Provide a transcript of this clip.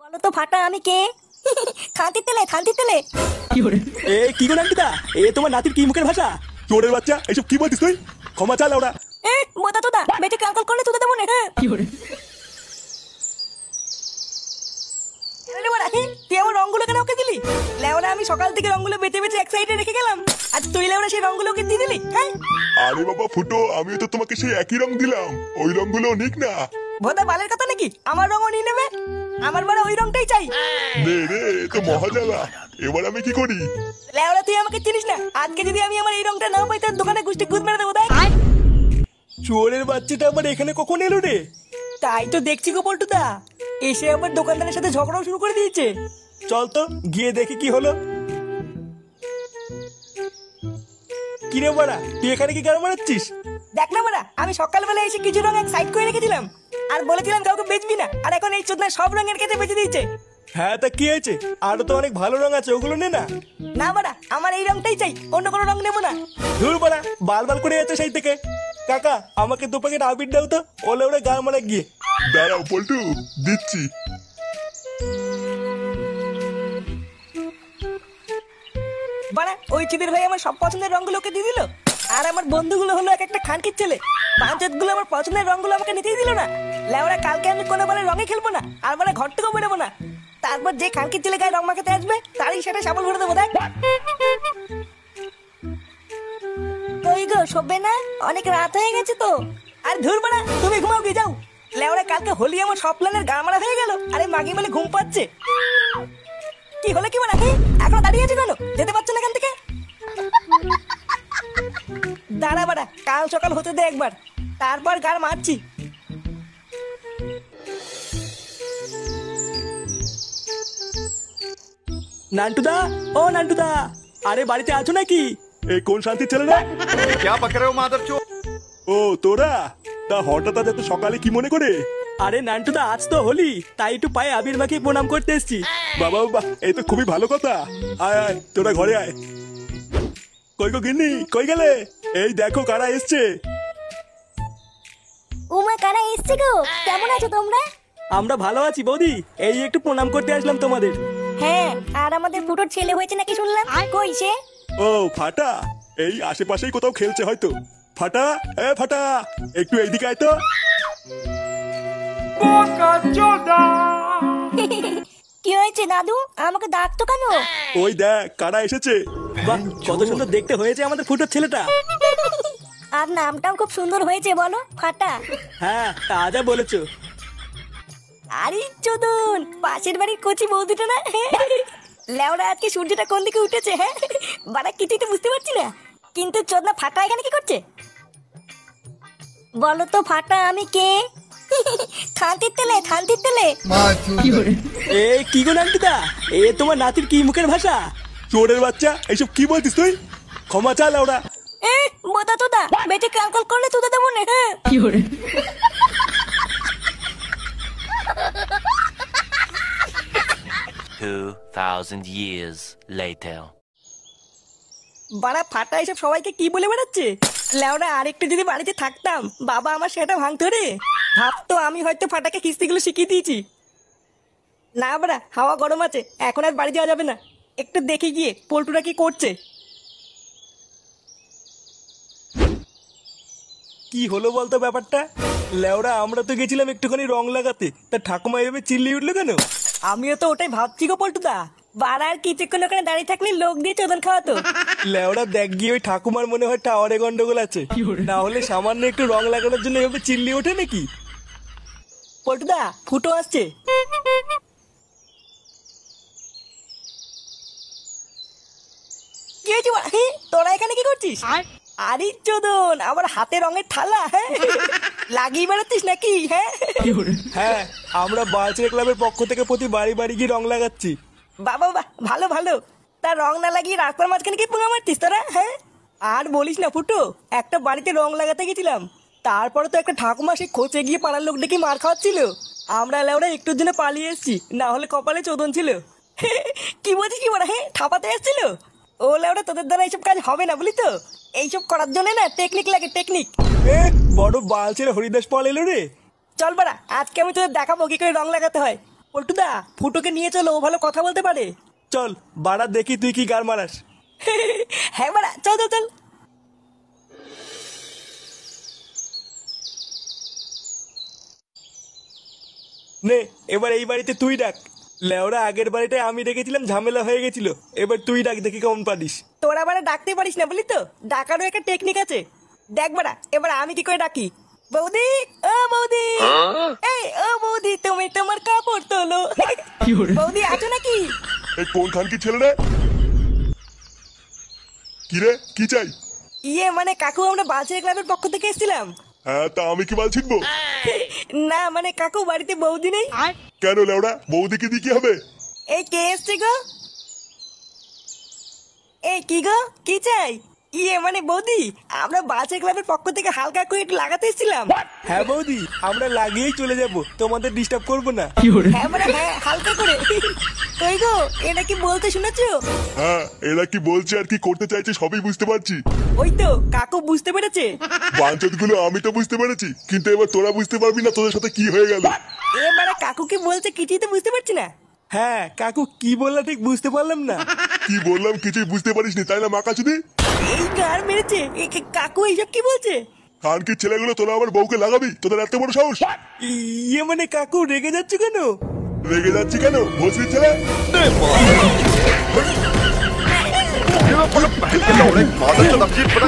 বলো তো ফাটা আমি কে? খান্তি তেলে খান্তি তেলে। এ কি গো নান্টুদা, এ তোমার নাতির কি মুখের ভাষা? চোরের বাচ্চা, এসব কি বলছিস তুই? ক্ষমা চা ওরা। বোতা তোদা বেটে কালকল করলে তোদা দেবো না। তুই আমার রঙগুলো কেন ওকে দিলি? লেওরা আমি সকাল থেকে রঙগুলো বেঁচে বেঁচে এক সাইডে রেখে গেলাম, আর তুই লেওরা সেই রঙগুলো ওকে দিয়ে দিলি। হ্যাঁ আরে বাবা ফুটো, আমিও তো তোমাকে সেই একই রং দিলাম, ওই রংগুলো নিক না। ভোদা বালের কথা নাকি? আমার রঙও নিয়ে নেবে? আমার বড় ওই রংটাই চাই। নে রে, এ তো মহাজালা। এবার আমি কি করি? লেওরা তুই আমাকে চিনিস না, আজকে যদি আমি আমার এই রংটা না পাই তোর দোকানে গুষ্টি গুদ মেরে দেবো। দেখ চোরের বাচ্চাটা আবার এখানে কখন এলো রে? তাই তো দেখছি গো পল্টুদা, এসে আবার দোকানদারের সাথে ঝগড়াও শুরু করে দিয়েছে। চল তো গিয়ে দেখি কি হলো। কিরে বাড়া, তুই এখানে কি গাড়ি মারাচ্ছিস? দেখ না বাড়া, আমি সকালবেলা এসে কিছু রং এক সাইড করে রেখেছিলাম আর বলেছিলাম কাউকে বেচবি না, আর এখন এই চোদনা সব রঙের কেটে বেচে দিয়েছে। হ্যাঁ তা কি হয়েছে? আরো তো অনেক ভালো রং আছে, ওগুলো নে না। না বাড়া, আমার এই রংটাই চাই, অন্য কোনো রং নেবো না। ধুর বাড়া, বাল বাল করে যাচ্ছে সেই থেকে। কাকা আমাকে 2 প্যাকেট আবির দাও তো, ওলে ওরে গা মারা গিয়ে। দাঁড়াও পল্টু, দিচ্ছি। বাড়া ওই চিদির ভাই আমার সব পছন্দের রঙগুলোকে দিয়ে দিল, আর আমার বন্ধুগুলো হলো এক একটা খানকির ছেলে। পাঁচত গুলো আমার পছন্দের রঙগুলো আমাকে নিতেই দিল না। লেওরা কালকে আমি কোনো বলে রঙে খেলবো না, আর বলে ঘর থেকেও বেরোবো না। তারপর যে খানকির ছেলে গায়ে রং মাখাতে আসবে তারই সেটা সাবল ভরে দেবো। দেখ ওই গো শোবে না, অনেক রাত হয়ে গেছে তো। আর ধুর বাড়া, তুমি ঘুমাও গিয়ে যাও। লেওরা কালকে হোলি আমার সব প্ল্যানের গা মারা হয়ে গেল, আরে মাগি বলে ঘুম পাচ্ছে। কি হলো কি বাড়া, এখনো দাঁড়িয়ে আছে কেন? যেতে পারছো না এখান থেকে? দাঁড়া বাড়া, কাল সকাল হতে দে একবার, তারপর গাড় মারছি। নান্টুদা, ও নান্টুদা, আরে বাড়িতে আছো নাকি? এই কোন শান্তির ছেলে রে? क्या पक रहे हो मादरचोद? ও তোরা, তা হঠাৎ আজ এত সকালে কি মনে করে? আরে নান্টুদা আজ তো হোলি, তাই একটু পায়ে আবির মাখিয়ে প্রণাম করতে এসেছি। বাবা বাবা, এই তো খুবই ভালো কথা। আয় আয়, তোরা ঘরে আয়। কই গো গিন্নি, কই গেলে? এই দেখো কারা এসছে। উমা কারা এসছে গো? কেমন আছো তোমরা? আমরা ভালো আছি বৌদি, এই একটু প্রণাম করতে আসলাম তোমাদের। হ্যাঁ, আর আমাদের ফুটোর ছেলে হয়েছে নাকি শুনলাম, কই সে? ও ফাটা, এই আশেপাশেই কোথাও খেলছে হয়তো। ফাটা, এ ফাটা, একটু এইদিকে আয় তো। কি হয়েছে দাদু, আমাকে ডাকতো কেন? ওই দেখ কারা এসেছে। বাহ, কত সুন্দর দেখতে হয়েছে আমাদের ফুটোর ছেলেটা। আর নামটাও খুব সুন্দর হয়েছে বলো, ফাটা। হ্যাঁ তাজা বলেছো। আরে চোদন, পাশের বাড়ির কচি বৌদিটা না? লেওড়া আজকে সূর্যটা কোন দিকে উঠেছে, হ্যাঁ বাড়া কিছুই তো বুঝতে পারছি না। কিন্তু চোদনা ফাটা এখানে কি করছে? বলো তো ফাটা আমি কে? খান্তির তেলে খান্তির তেলে। এ কি গো নান্টুদা, এ তোমার নাতির কি মুখের ভাষা? চোরের বাচ্চা, এইসব কি বলছিস তুই? ক্ষমা চা ওরা। বোতা তোদা বেটে কালকল করলে তোদা দেবো না। হ্যাঁ 2000 years later. বাড়া ফাটা এসব সবাইকে কি বলে বেড়াচ্ছে? লেওরা আরেকটু যদি বাড়িতে থাকতাম, বাবা আমার সেটা ভাঙতো রে। ভাবতো আমি হয়তো ফাটাকে কিস্তিগুলো শিখিয়ে দিয়েছি। না বাড়া, হাওয়া গরম আছে, এখন আর বাড়ি যাওয়া যাবে না। একটু দেখে গিয়ে পল্টুরা কি করছে। কি হলো বলতো ব্যাপারটা? লেওরা আমরা তো গেছিলাম একটুখানি রং লাগাতে, তা ঠাকুমা এভাবে চিল্লিয়ে উঠলো কেন? আমিও তো ওটাই ভাবছি গো পল্টুদা, বাড়া আর কিছুক্ষণ ওখানে দাঁড়িয়ে থাকলে লোক দিয়ে চোদন খাওয়াতো। লেওরা দেখ গিয়ে ওই ঠাকুমার মনে হয় টাওয়ারে গন্ডগোল আছে, না হলে সামান্য একটু রং লাগানোর জন্য এভাবে চিল্লিয়ে ওঠে নাকি? পল্টুদা ফুটো আসছে। কি হয়েছে বাড়া? তোরা এখানে কি করছিস? আরে চোদন, আমার হাতে রঙের থালা, হ্যাঁ লাগিয়ে বেড়াচ্ছিস নাকি? হ্যাঁ হ্যাঁ, আমরা বালচের ক্লাবের পক্ষ থেকে প্রতি বাড়ি বাড়ি গিয়ে রং লাগাচ্ছি। বাবা বাহ, ভালো ভালো। তার রং না লাগিয়ে রাস্তার মাঝখানে কি পোঙা মারতিস তোরা? হ্যাঁ আর বলিস না ফুটো, একটা বাড়িতে রং লাগাতে গেছিলাম, তারপরে তো একটা ঠাকুমা সে খোঁচে গিয়ে পাড়ার লোক ডেকে মার খাওয়াচ্ছিল। আমরা লেওরা একটুর জন্য পালিয়ে এসেছি, না হলে কপালে চোদন ছিল। কি বলছিস কি বড়? হ্যাঁ ঠাপাতে এসেছিল। ও লেওরা তোদের দ্বারা এইসব কাজ হবে না বুঝলি তো, এইসব করার জন্য না টেকনিক লাগে, টেকনিক। বড় বালচের হরিদাস পাল এলো রে। চল বাড়া, আজকে আমি তোদের দেখাবো কি করে রং লাগাতে হয়। পল্টুদা, ফুটোকে নিয়ে চলো, ও ভালো কথা বলতে পারে। চল বাড়া দেখি তুই কি গার মারাস। হ্যাঁ বাড়া, চল চল চল। নে এবার এই বাড়িতে তুই ডাক। লেওরা আগের বাড়িটায় আমি ডেকেছিলাম, ঝামেলা হয়ে গেছিল। এবার তুই ডাক, দেখি কেমন পারিস। তোরা বাড়া ডাকতে পারিস না বলি তো, ডাকারও একটা টেকনিক আছে। দেখ বাড়া, এবার আমি কি করে ডাকি। বৌদি, ও বৌদি, এই ও বৌদি, তুমি তোমার কাপড় তোলো। বৌদি আছো নাকি? এই কোন খানকি ছেলে রে? কি রে, কি চাই? ইয়ে মানে কাকু, আমরা বালছেড়ে ক্লাবের পক্ষ থেকে এসেছিলাম। হ্যাঁ, তা আমি কি বাল ছিটবো? না মানে কাকু, বাড়িতে বৌদি নেই। কেন লেওড়া, বৌদিকে দিয়ে কি হবে? এই কে এসছে গো? এই কি গো, কি চাই? ইয়ে মানে বৌদি, আমরা বালছেড়ে ক্লাবের পক্ষ থেকে হালকা করে একটু লাগাতে এসেছিলাম। হ্যাঁ বৌদি, আমরা লাগিয়েই চলে যাব, তোমাদের ডিস্টার্ব করবো না। হ্যাঁ মানে হ্যাঁ, হালকা করে। কই গো, এটা কি বলতে শুনেছো? হ্যাঁ, এরা কি বলছে আর কি করতে চাইছে সবই বুঝতে পারছি। ওই তো কাকু বুঝতে পেরেছে। বাঞ্চত গুলো আমি তো বুঝতে পেরেছি, কিন্তু এবার তোরা বুঝতে পারবি না তোদের সাথে কি হয়ে গেল। এবারে কাকু কি বলছে কিছুই তো বুঝতে পারছি না। হ্যাঁ কাকু কি বললা ঠিক বুঝতে পারলাম না। কি বললাম কিছুই বুঝতে পারিসনি তাই না মাকাচুদি? এই গার মেরেছে। কাকু এইসব কি বলছে? খানকির ছেলেগুলো তোরা আমার বউকে লাগাবি, তোদের এত বড় সাহস? ইয়ে মানে কাকু রেগে যাচ্ছে কেন? রেগে যাচ্ছি কেন, ভোসরির ছেলে? मादर चोद अब जीत पड़ा